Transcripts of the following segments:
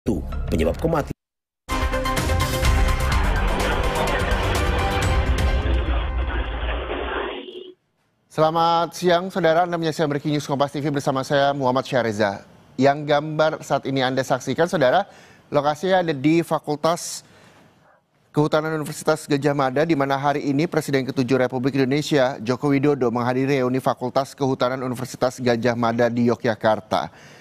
Itu penyebab kematian. Selamat siang, saudara. Anda menyaksikan Breaking News Kompas TV bersama saya, Muhammad Syareza. Yang gambar saat ini Anda saksikan, saudara, lokasinya ada di Fakultas Kehutanan Universitas Gadjah Mada, di mana hari ini Presiden ke-7 Republik Indonesia, Joko Widodo, menghadiri reuni Fakultas Kehutanan Universitas Gadjah Mada di Yogyakarta.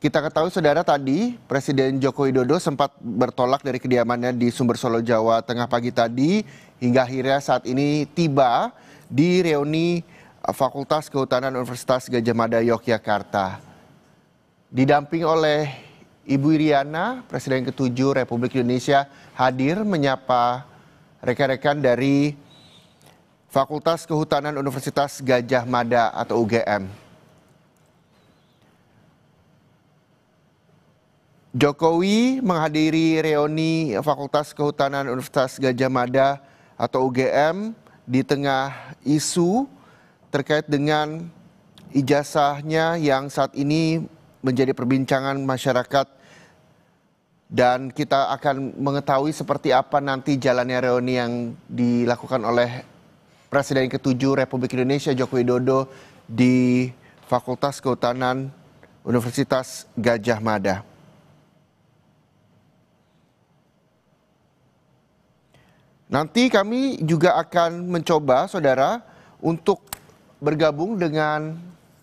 Kita ketahui, saudara, tadi Presiden Joko Widodo sempat bertolak dari kediamannya di Sumber Solo, Jawa Tengah pagi tadi, hingga akhirnya saat ini tiba di reuni Fakultas Kehutanan Universitas Gadjah Mada Yogyakarta. Didamping oleh Ibu Iriana, Presiden ke-7 Republik Indonesia hadir menyapa rekan-rekan dari Fakultas Kehutanan Universitas Gadjah Mada atau UGM. Jokowi menghadiri reuni Fakultas Kehutanan Universitas Gadjah Mada atau UGM di tengah isu terkait dengan ijazahnya yang saat ini menjadi perbincangan masyarakat, dan kita akan mengetahui seperti apa nanti jalannya reuni yang dilakukan oleh Presiden ke-7 Republik Indonesia Joko Widodo di Fakultas Kehutanan Universitas Gadjah Mada. Nanti kami juga akan mencoba, saudara, untuk bergabung dengan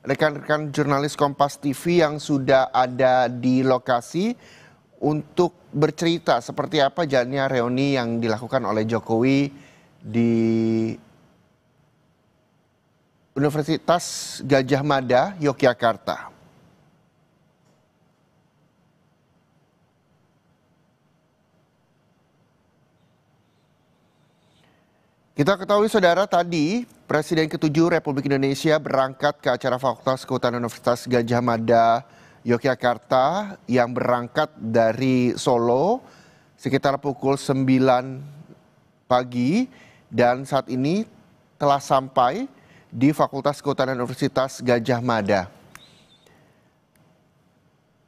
rekan-rekan jurnalis Kompas TV yang sudah ada di lokasi untuk bercerita seperti apa jalannya reuni yang dilakukan oleh Jokowi di Universitas Gadjah Mada, Yogyakarta. Kita ketahui, saudara, tadi Presiden ke-7 Republik Indonesia berangkat ke acara Fakultas Kehutanan Universitas Gadjah Mada Yogyakarta yang berangkat dari Solo sekitar pukul 9 pagi dan saat ini telah sampai di Fakultas Kehutanan Universitas Gadjah Mada.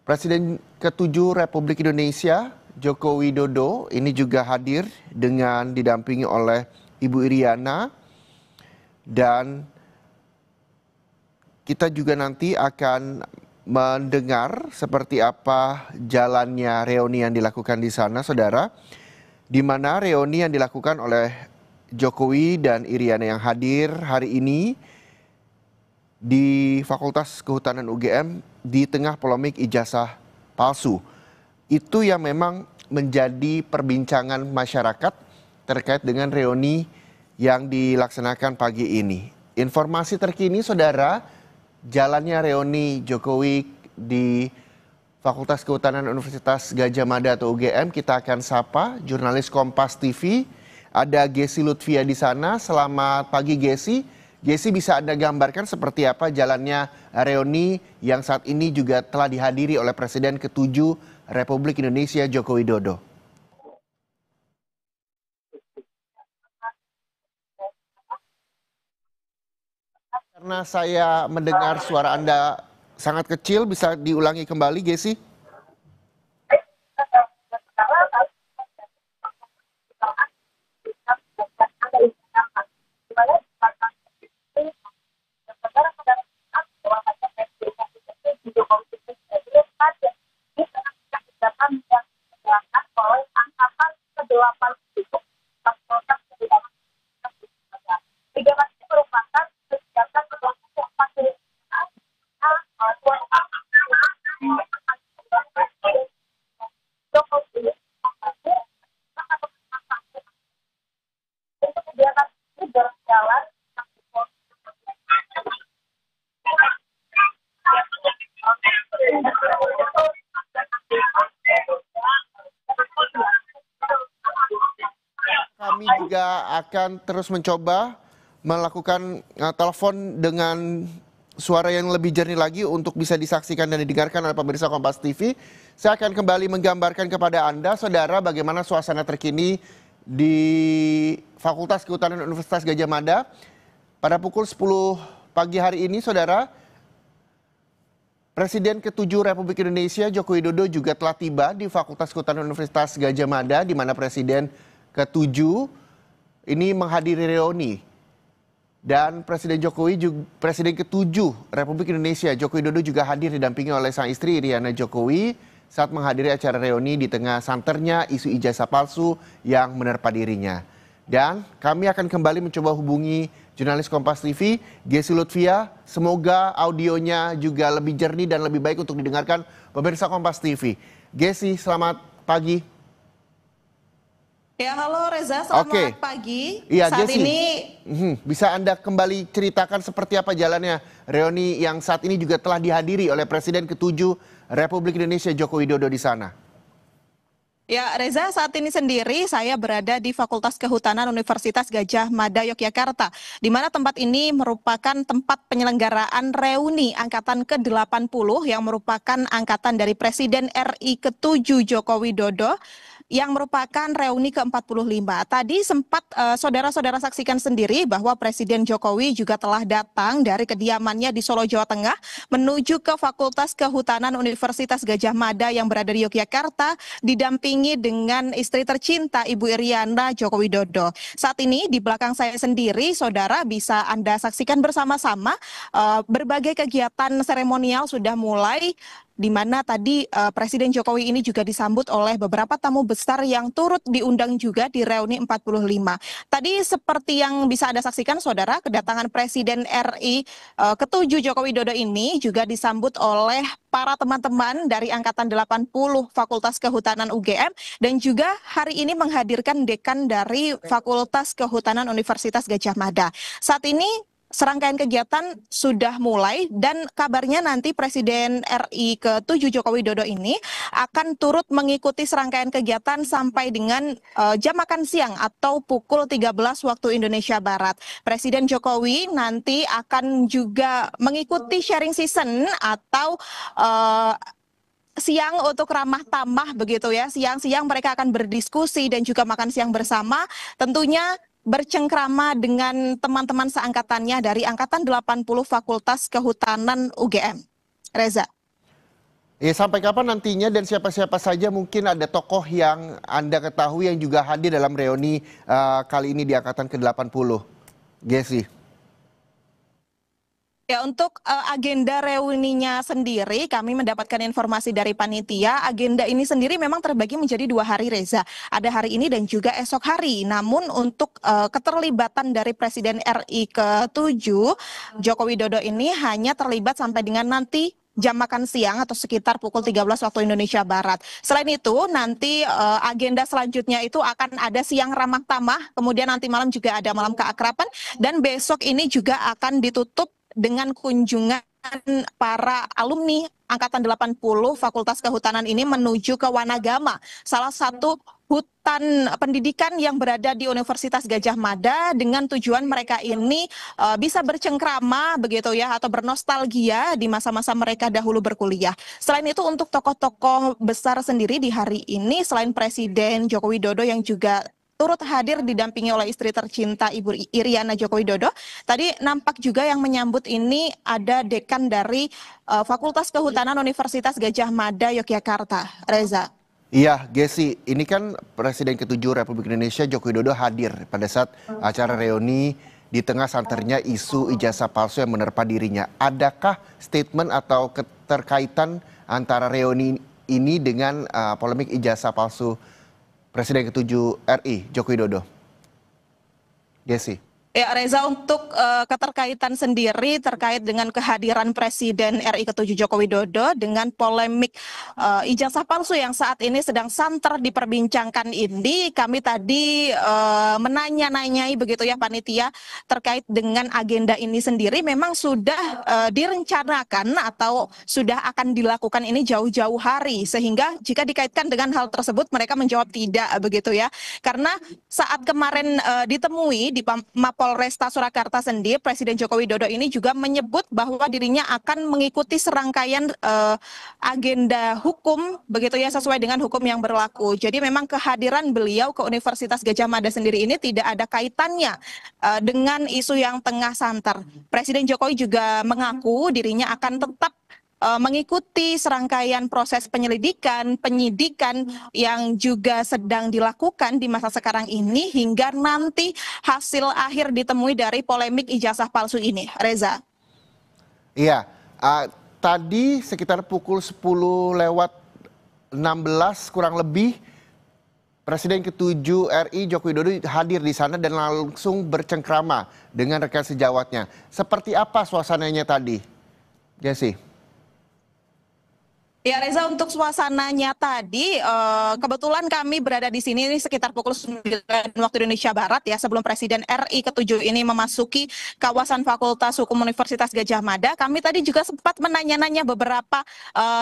Presiden ke-7 Republik Indonesia Joko Widodo ini juga hadir dengan didampingi oleh Ibu Iriana, dan kita juga nanti akan mendengar seperti apa jalannya reuni yang dilakukan di sana, saudara, di mana reuni yang dilakukan oleh Jokowi dan Iriana yang hadir hari ini di Fakultas Kehutanan UGM di tengah polemik ijazah palsu. Itu yang memang menjadi perbincangan masyarakat terkait dengan reuni yang dilaksanakan pagi ini. Informasi terkini, saudara, jalannya reuni Jokowi di Fakultas Kehutanan Universitas Gadjah Mada atau UGM, kita akan sapa jurnalis Kompas TV. Ada Gesi Lutfia di sana. Selamat pagi, Gesi. Gesi, bisa Anda gambarkan seperti apa jalannya reuni yang saat ini juga telah dihadiri oleh Presiden ke-7 Republik Indonesia Joko Widodo? Karena saya mendengar suara Anda sangat kecil, bisa diulangi kembali, Gesi? Kami juga akan terus mencoba melakukan telepon dengan suara yang lebih jernih lagi untuk bisa disaksikan dan didengarkan oleh pemirsa Kompas TV. Saya akan kembali menggambarkan kepada Anda, saudara, bagaimana suasana terkini di Fakultas Kehutanan Universitas Gadjah Mada pada pukul 10 pagi hari ini, saudara. Presiden ke-7 Republik Indonesia Joko Widodo juga telah tiba di Fakultas Kehutanan Universitas Gadjah Mada, di mana Presiden ke-7 ini menghadiri reuni. Dan Presiden ke-7 Republik Indonesia Joko Widodo juga hadir didampingi oleh sang istri Iriana Jokowi saat menghadiri acara reuni di tengah santernya isu ijazah palsu yang menerpa dirinya. Dan kami akan kembali mencoba hubungi jurnalis Kompas TV, Gesi Lutfia. Semoga audionya juga lebih jernih dan lebih baik untuk didengarkan pemirsa Kompas TV. Gesi, selamat pagi. Ya, halo Reza, selamat pagi. Iya, saat Gesi, ini bisa Anda kembali ceritakan seperti apa jalannya reuni yang saat ini juga telah dihadiri oleh Presiden ke-7 Republik Indonesia Joko Widodo di sana? Ya, Reza, saat ini sendiri saya berada di Fakultas Kehutanan Universitas Gadjah Mada, Yogyakarta, di mana tempat ini merupakan tempat penyelenggaraan reuni Angkatan ke-80 yang merupakan angkatan dari Presiden RI ke-7 Joko Widodo, yang merupakan reuni ke-45. Tadi sempat saudara-saudara saksikan sendiri bahwa Presiden Jokowi juga telah datang dari kediamannya di Solo, Jawa Tengah, menuju ke Fakultas Kehutanan Universitas Gadjah Mada yang berada di Yogyakarta, didampingi dengan istri tercinta Ibu Iriana Joko Widodo. Saat ini di belakang saya sendiri, saudara bisa Anda saksikan bersama-sama berbagai kegiatan seremonial sudah mulai, di mana tadi Presiden Jokowi ini juga disambut oleh beberapa tamu besar yang turut diundang juga di reuni 45. Tadi seperti yang bisa Anda saksikan, saudara, kedatangan Presiden RI ke-7 Joko Widodo ini juga disambut oleh para teman-teman dari Angkatan 80 Fakultas Kehutanan UGM dan juga hari ini menghadirkan dekan dari Fakultas Kehutanan Universitas Gadjah Mada. Saat ini serangkaian kegiatan sudah mulai dan kabarnya nanti Presiden RI ke-7 Joko Widodo ini akan turut mengikuti serangkaian kegiatan sampai dengan jam makan siang atau pukul 13 waktu Indonesia Barat. Presiden Jokowi nanti akan juga mengikuti sharing season atau siang untuk ramah tamah begitu ya. Siang-siang mereka akan berdiskusi dan juga makan siang bersama, tentunya bercengkrama dengan teman-teman seangkatannya dari Angkatan 80 Fakultas Kehutanan UGM. Reza. Ya, sampai kapan nantinya dan siapa-siapa saja mungkin ada tokoh yang Anda ketahui yang juga hadir dalam reuni kali ini di Angkatan ke-80? Gesi. Ya, untuk agenda reuninya sendiri, kami mendapatkan informasi dari panitia. Agenda ini sendiri memang terbagi menjadi 2 hari, Reza. Ada hari ini dan juga esok hari. Namun untuk keterlibatan dari Presiden RI ke-7 Joko Widodo ini hanya terlibat sampai dengan nanti jam makan siang atau sekitar pukul 13 waktu Indonesia Barat. Selain itu, nanti agenda selanjutnya itu akan ada siang ramah tamah, kemudian nanti malam juga ada malam keakraban, dan besok ini juga akan ditutup dengan kunjungan para alumni Angkatan 80 Fakultas Kehutanan ini menuju ke Wanagama, salah satu hutan pendidikan yang berada di Universitas Gadjah Mada, dengan tujuan mereka ini bisa bercengkrama begitu ya, atau bernostalgia di masa-masa mereka dahulu berkuliah. Selain itu, untuk tokoh-tokoh besar sendiri di hari ini, selain Presiden Joko Widodo yang juga turut hadir didampingi oleh istri tercinta Ibu Iriana Joko Widodo, tadi nampak juga yang menyambut ini ada dekan dari Fakultas Kehutanan Universitas Gadjah Mada Yogyakarta. Reza. Iya, Gesi, ini kan Presiden ke-7 Republik Indonesia Joko Widodo hadir pada saat acara reuni di tengah santernya isu ijazah palsu yang menerpa dirinya. Adakah statement atau keterkaitan antara reuni ini dengan polemik ijazah palsu Presiden ke-7 RI Joko Widodo? Gesi. Ya, Reza, untuk keterkaitan sendiri terkait dengan kehadiran Presiden RI ke-7 Joko Widodo dengan polemik ijazah palsu yang saat ini sedang santer diperbincangkan ini, kami tadi menanya-nanyai begitu ya panitia terkait dengan agenda ini sendiri, memang sudah direncanakan atau sudah akan dilakukan ini jauh-jauh hari, sehingga jika dikaitkan dengan hal tersebut mereka menjawab tidak begitu ya, karena saat kemarin ditemui di Mapolresta Surakarta sendiri, Presiden Joko Widodo ini juga menyebut bahwa dirinya akan mengikuti serangkaian agenda hukum begitu ya, sesuai dengan hukum yang berlaku. Jadi memang kehadiran beliau ke Universitas Gadjah Mada sendiri ini tidak ada kaitannya dengan isu yang tengah santer. Presiden Jokowi juga mengaku dirinya akan tetap mengikuti serangkaian proses penyelidikan, penyidikan yang juga sedang dilakukan di masa sekarang ini hingga nanti hasil akhir ditemui dari polemik ijazah palsu ini. Reza. Iya, tadi sekitar pukul 10 lewat 16 kurang lebih Presiden ke-7 RI Joko Widodo hadir di sana dan langsung bercengkrama dengan rekan sejawatnya. Seperti apa suasananya tadi, Jesse? Ya Reza, untuk suasananya tadi kebetulan kami berada di sini sekitar pukul 9 waktu Indonesia Barat ya, sebelum Presiden RI ke-7 ini memasuki kawasan Fakultas Hukum Universitas Gadjah Mada. Kami tadi juga sempat menanya-nanya beberapa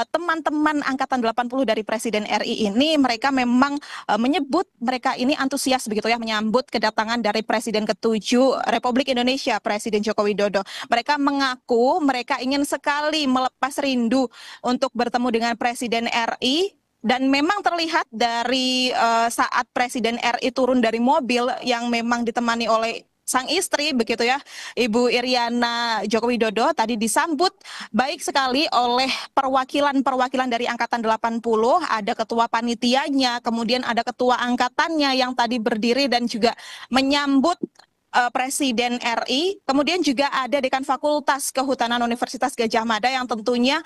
teman-teman angkatan 80 dari Presiden RI ini. Mereka memang menyebut mereka ini antusias begitu ya menyambut kedatangan dari Presiden ke-7 Republik Indonesia, Presiden Joko Widodo. Mereka mengaku mereka ingin sekali melepas rindu untuk bertemu dengan Presiden RI, dan memang terlihat dari saat Presiden RI turun dari mobil yang memang ditemani oleh sang istri begitu ya, Ibu Iriana Joko Widodo, tadi disambut baik sekali oleh perwakilan-perwakilan dari Angkatan 80, ada ketua panitianya, kemudian ada ketua angkatannya yang tadi berdiri dan juga menyambut Presiden RI, kemudian juga ada Dekan Fakultas Kehutanan Universitas Gadjah Mada yang tentunya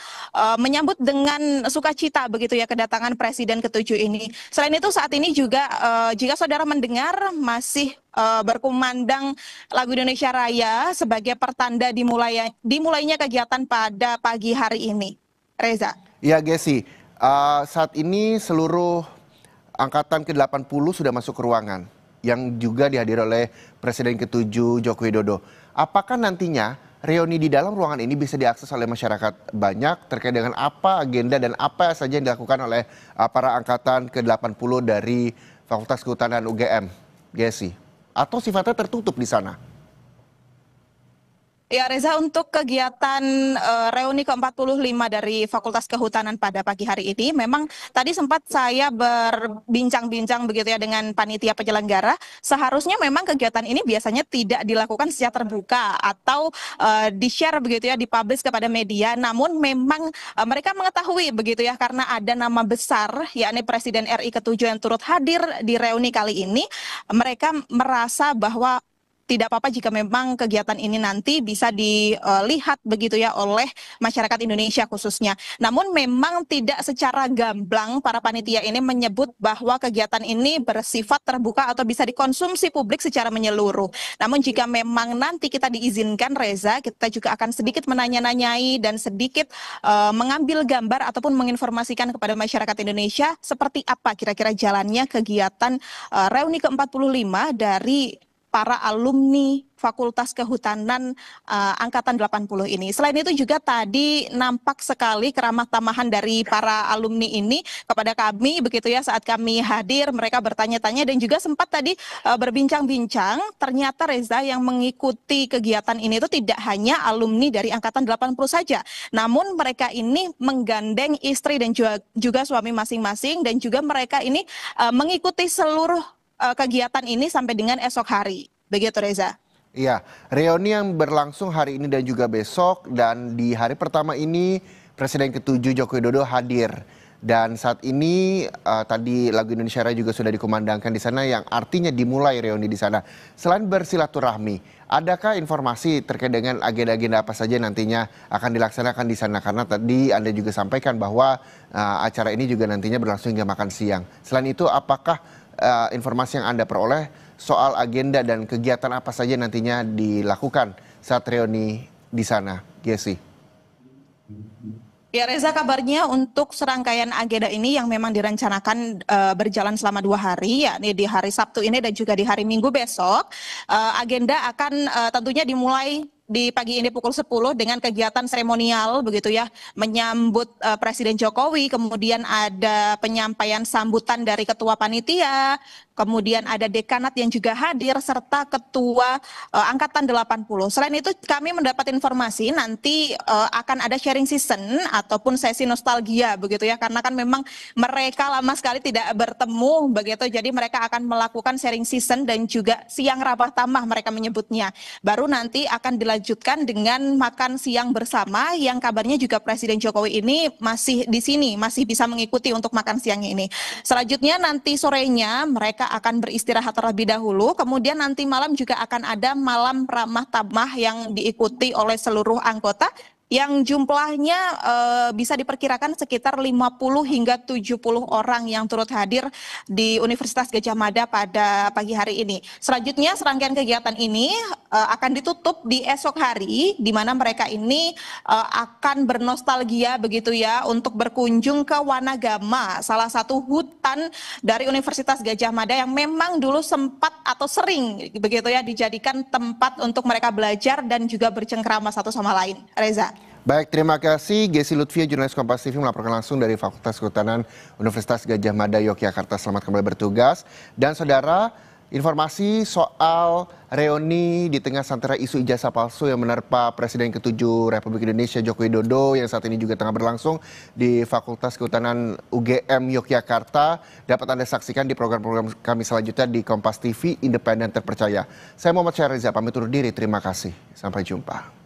menyambut dengan sukacita begitu ya kedatangan Presiden ke-7 ini. Selain itu saat ini juga jika saudara mendengar masih berkumandang lagu Indonesia Raya sebagai pertanda dimulainya kegiatan pada pagi hari ini. Reza. Ya, Gesi, saat ini seluruh angkatan ke-80 sudah masuk ke ruangan yang juga dihadiri oleh Presiden ke-7 Joko Widodo. Apakah nantinya reuni di dalam ruangan ini bisa diakses oleh masyarakat banyak terkait dengan apa agenda dan apa saja yang dilakukan oleh para angkatan ke-80 dari Fakultas Kehutanan UGM, Gesi? Atau sifatnya tertutup di sana? Ya Reza, untuk kegiatan reuni ke-45 dari Fakultas Kehutanan pada pagi hari ini, memang tadi sempat saya berbincang-bincang begitu ya dengan panitia penyelenggara. Seharusnya memang kegiatan ini biasanya tidak dilakukan secara terbuka atau di-share begitu ya, dipublish kepada media. Namun memang mereka mengetahui begitu ya, karena ada nama besar, yakni Presiden RI ke-7 yang turut hadir di reuni kali ini, mereka merasa bahwa tidak apa-apa jika memang kegiatan ini nanti bisa dilihat begitu ya oleh masyarakat Indonesia khususnya. Namun memang tidak secara gamblang para panitia ini menyebut bahwa kegiatan ini bersifat terbuka atau bisa dikonsumsi publik secara menyeluruh. Namun jika memang nanti kita diizinkan Reza, kita juga akan sedikit menanya-nanyai dan sedikit mengambil gambar ataupun menginformasikan kepada masyarakat Indonesia seperti apa kira-kira jalannya kegiatan reuni ke-45 dari para alumni Fakultas Kehutanan Angkatan 80 ini. Selain itu juga tadi nampak sekali keramah tamahan dari para alumni ini kepada kami begitu ya saat kami hadir, mereka bertanya-tanya dan juga sempat tadi berbincang-bincang. Ternyata Reza, yang mengikuti kegiatan ini itu tidak hanya alumni dari Angkatan 80 saja, namun mereka ini menggandeng istri dan juga suami masing-masing, dan juga mereka ini mengikuti seluruh kegiatan ini sampai dengan esok hari. Begitu Reza. Iya, reuni yang berlangsung hari ini dan juga besok, dan di hari pertama ini Presiden ke-7 Joko Widodo hadir. Dan saat ini tadi lagu Indonesia Raya juga sudah dikumandangkan di sana yang artinya dimulai reuni di sana. Selain bersilaturahmi, adakah informasi terkait dengan agenda-agenda apa saja nantinya akan dilaksanakan di sana? Karena tadi Anda juga sampaikan bahwa acara ini juga nantinya berlangsung hingga makan siang. Selain itu, apakah informasi yang Anda peroleh soal agenda dan kegiatan apa saja nantinya dilakukan saat reuni di sana, Gesi? Ya Reza, kabarnya untuk serangkaian agenda ini yang memang direncanakan berjalan selama 2 hari, yakni di hari Sabtu ini dan juga di hari Minggu besok. Agenda akan tentunya dimulai di pagi ini pukul 10 dengan kegiatan seremonial begitu ya, menyambut Presiden Jokowi, kemudian ada penyampaian sambutan dari ketua panitia, kemudian ada dekanat yang juga hadir, serta ketua Angkatan 80. Selain itu kami mendapat informasi nanti akan ada sharing season ataupun sesi nostalgia begitu ya, karena kan memang mereka lama sekali tidak bertemu begitu, jadi mereka akan melakukan sharing season dan juga siang ramah tamah mereka menyebutnya. Baru nanti akan dilanjutkan dengan makan siang bersama yang kabarnya juga Presiden Jokowi ini masih di sini, masih bisa mengikuti untuk makan siang ini. Selanjutnya nanti sorenya mereka akan beristirahat terlebih dahulu, kemudian nanti malam juga akan ada malam ramah tamah yang diikuti oleh seluruh anggota yang jumlahnya bisa diperkirakan sekitar 50 hingga 70 orang yang turut hadir di Universitas Gadjah Mada pada pagi hari ini. Selanjutnya serangkaian kegiatan ini akan ditutup di esok hari, di mana mereka ini akan bernostalgia begitu ya untuk berkunjung ke Wanagama, salah satu hutan dari Universitas Gadjah Mada yang memang dulu sempat atau sering begitu ya dijadikan tempat untuk mereka belajar dan juga bercengkrama satu sama lain. Reza. Baik, terima kasih Gesi Lutfia, jurnalis Kompas TV melaporkan langsung dari Fakultas Kehutanan Universitas Gadjah Mada, Yogyakarta. Selamat kembali bertugas. Dan saudara, informasi soal reuni di tengah sandera isu ijazah palsu yang menerpa Presiden ke-7 Republik Indonesia Joko Widodo yang saat ini juga tengah berlangsung di Fakultas Kehutanan UGM Yogyakarta dapat Anda saksikan di program-program kami selanjutnya di Kompas TV, independen terpercaya. Saya Muhammad Syahriza, pamit undur diri. Terima kasih. Sampai jumpa.